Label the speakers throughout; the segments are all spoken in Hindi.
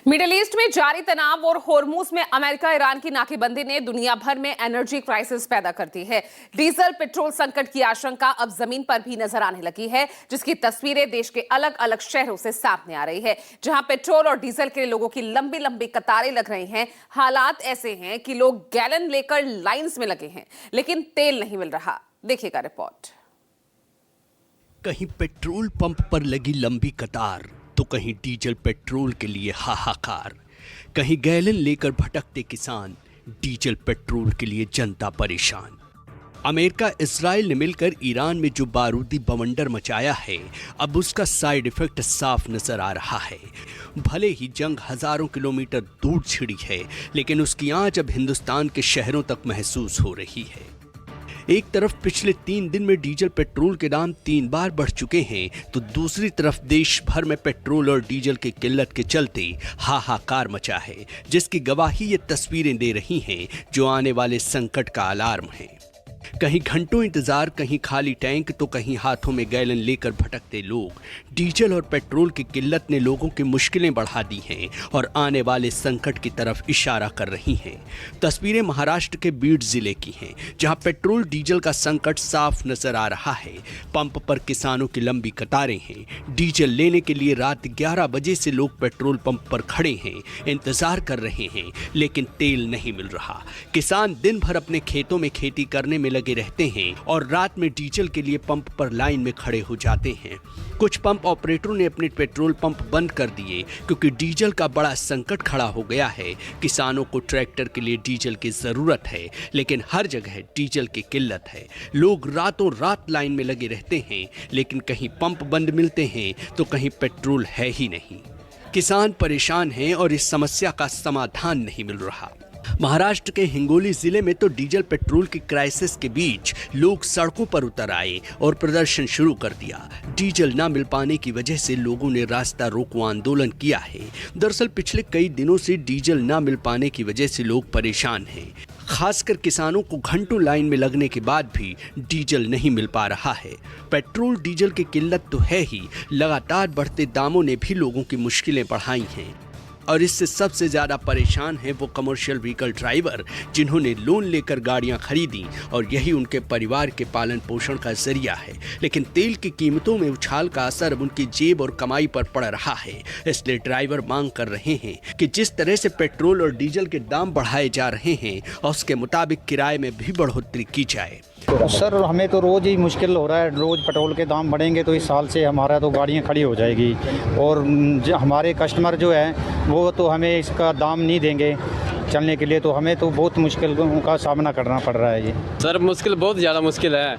Speaker 1: मिडिल ईस्ट में जारी तनाव और होर्मुज में अमेरिका ईरान की नाकेबंदी ने दुनिया भर में एनर्जी क्राइसिस पैदा कर दी है। डीजल पेट्रोल संकट की आशंका अब जमीन पर भी नजर आने लगी है, जिसकी तस्वीरें देश के अलग अलग शहरों से सामने आ रही है, जहां पेट्रोल और डीजल के लोगों की लंबी लंबी कतारें लग रही हैं। हालात ऐसे हैं कि लोग गैलन लेकर लाइंस में लगे हैं, लेकिन तेल नहीं मिल रहा। देखिएगा रिपोर्ट।
Speaker 2: कहीं पेट्रोल पंप पर लगी लंबी कतार तो कहीं डीजल पेट्रोल के लिए हाहाकार। कहीं गैलन लेकर भटकते किसान, डीजल पेट्रोल के लिए जनता परेशान। अमेरिका इजराइल ने मिलकर ईरान में जो बारूदी बवंडर मचाया है, अब उसका साइड इफेक्ट साफ नजर आ रहा है। भले ही जंग हजारों किलोमीटर दूर छिड़ी है, लेकिन उसकी आंच अब हिंदुस्तान के शहरों तक महसूस हो रही है। एक तरफ पिछले 3 दिन में डीजल पेट्रोल के दाम 3 बार बढ़ चुके हैं, तो दूसरी तरफ देश भर में पेट्रोल और डीजल की किल्लत के चलते हाहाकार मचा है, जिसकी गवाही ये तस्वीरें दे रही हैं, जो आने वाले संकट का अलार्म है। कहीं घंटों इंतजार, कहीं खाली टैंक तो कहीं हाथों में गैलन लेकर भटकते लोग। डीजल और पेट्रोल की किल्लत ने लोगों की मुश्किलें बढ़ा दी हैं और आने वाले संकट की तरफ इशारा कर रही हैं। तस्वीरें महाराष्ट्र के बीड जिले की हैं, जहां पेट्रोल डीजल का संकट साफ नजर आ रहा है। पंप पर किसानों की लंबी कतारें हैं। डीजल लेने के लिए रात 11 बजे से लोग पेट्रोल पंप पर खड़े हैं, इंतजार कर रहे हैं, लेकिन तेल नहीं मिल रहा। किसान दिन भर अपने खेतों में खेती करने में लगे रहते हैं और रात में डीजल के लिए पंप पर लाइन में खड़े हो जाते हैं। कुछ पंप ऑपरेटरों ने अपने पेट्रोल पंप बंद कर दिए, क्योंकि डीजल का बड़ा संकट खड़ा हो गया है। किसानों को ट्रैक्टर के लिए डीजल की जरूरत है, लेकिन हर जगह डीजल की किल्लत है। लोग रातों रात लाइन में लगे रहते हैं, लेकिन कहीं पंप बंद मिलते हैं तो कहीं पेट्रोल है ही नहीं। किसान परेशान हैं और इस समस्या का समाधान नहीं मिल रहा। महाराष्ट्र के हिंगोली जिले में तो डीजल पेट्रोल की क्राइसिस के बीच लोग सड़कों पर उतर आए और प्रदर्शन शुरू कर दिया। डीजल ना मिल पाने की वजह से लोगों ने रास्ता रोको आंदोलन किया है। दरअसल पिछले कई दिनों से डीजल ना मिल पाने की वजह से लोग परेशान हैं। खासकर किसानों को घंटों लाइन में लगने के बाद भी डीजल नहीं मिल पा रहा है। पेट्रोल डीजल की किल्लत तो है ही, लगातार बढ़ते दामों ने भी लोगों की मुश्किलें बढ़ाई हैं। और इससे सबसे ज्यादा परेशान हैं वो कमर्शियल व्हीकल ड्राइवर, जिन्होंने लोन लेकर गाड़ियां खरीदी और यही उनके परिवार के पालन पोषण का जरिया है। लेकिन तेल की कीमतों में उछाल का असर अब उनकी जेब और कमाई पर पड़ रहा है। इसलिए ड्राइवर मांग कर रहे हैं कि जिस तरह से पेट्रोल और डीजल के दाम बढ़ाए जा रहे हैं, उसके मुताबिक किराए में भी बढ़ोतरी की जाए।
Speaker 3: सर, हमें तो रोज़ ही मुश्किल हो रहा है। रोज़ पेट्रोल के दाम बढ़ेंगे तो इस साल से हमारा तो गाड़ियाँ खड़ी हो जाएगी, और हमारे कस्टमर जो है वो तो हमें इसका दाम नहीं देंगे चलने के लिए, तो हमें तो बहुत मुश्किल का सामना करना पड़ रहा है। ये
Speaker 4: सर मुश्किल, बहुत ज़्यादा मुश्किल है।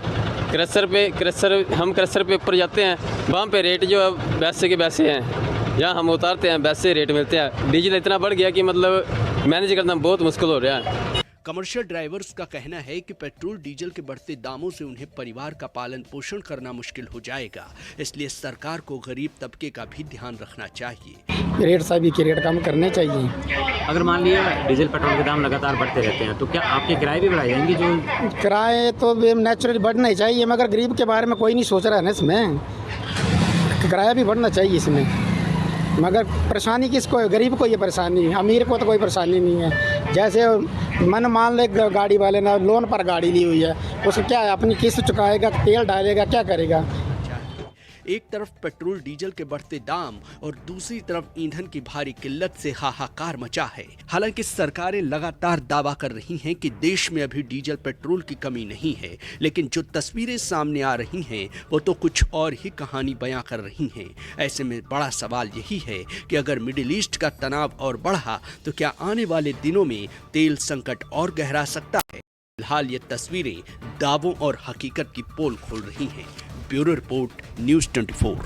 Speaker 4: हम क्रशर पे ऊपर जाते हैं, वहाँ पे रेट जो है वैसे के वैसे हैं, जहाँ हम उतारते हैं वैसे रेट मिलते हैं। डीजल इतना बढ़ गया कि मतलब मैनेज करना बहुत मुश्किल हो रहा है।
Speaker 2: कमर्शियल ड्राइवर्स का कहना है कि पेट्रोल डीजल के बढ़ते दामों से उन्हें परिवार का पालन पोषण करना मुश्किल हो जाएगा। इसलिए सरकार को गरीब तबके का भी ध्यान रखना चाहिए।
Speaker 5: रेट सभी के रेट कम करने चाहिए।
Speaker 6: अगर मान लिया डीजल पेट्रोल के दाम लगातार बढ़ते रहते हैं तो क्या आपके किराए भी बढ़ाए जाएंगे? जो
Speaker 5: किराए तो नेचुरली बढ़ना ही चाहिए, मगर गरीब के बारे में कोई नहीं सोच रहा है ना इसमें। किराया भी बढ़ना चाहिए इसमें, मगर परेशानी किसको है? गरीब को ये परेशानी है, अमीर को तो कोई परेशानी नहीं है। जैसे मान ले गाड़ी वाले ने लोन पर गाड़ी ली हुई है, उसको क्या है, अपनी किस्त चुकाएगा, तेल डालेगा, क्या करेगा?
Speaker 2: एक तरफ पेट्रोल डीजल के बढ़ते दाम और दूसरी तरफ ईंधन की भारी किल्लत से हाहाकार मचा है। हालांकि सरकारें लगातार दावा कर रही हैं कि देश में अभी डीजल पेट्रोल की कमी नहीं है, लेकिन जो तस्वीरें सामने आ रही हैं वो तो कुछ और ही कहानी बयां कर रही हैं। ऐसे में बड़ा सवाल यही है कि अगर मिडिल ईस्ट का तनाव और बढ़ा तो क्या आने वाले दिनों में तेल संकट और गहरा सकता है? फिलहाल ये तस्वीरें दावों और हकीकत की पोल खोल रही हैं। Bureau report, news 24।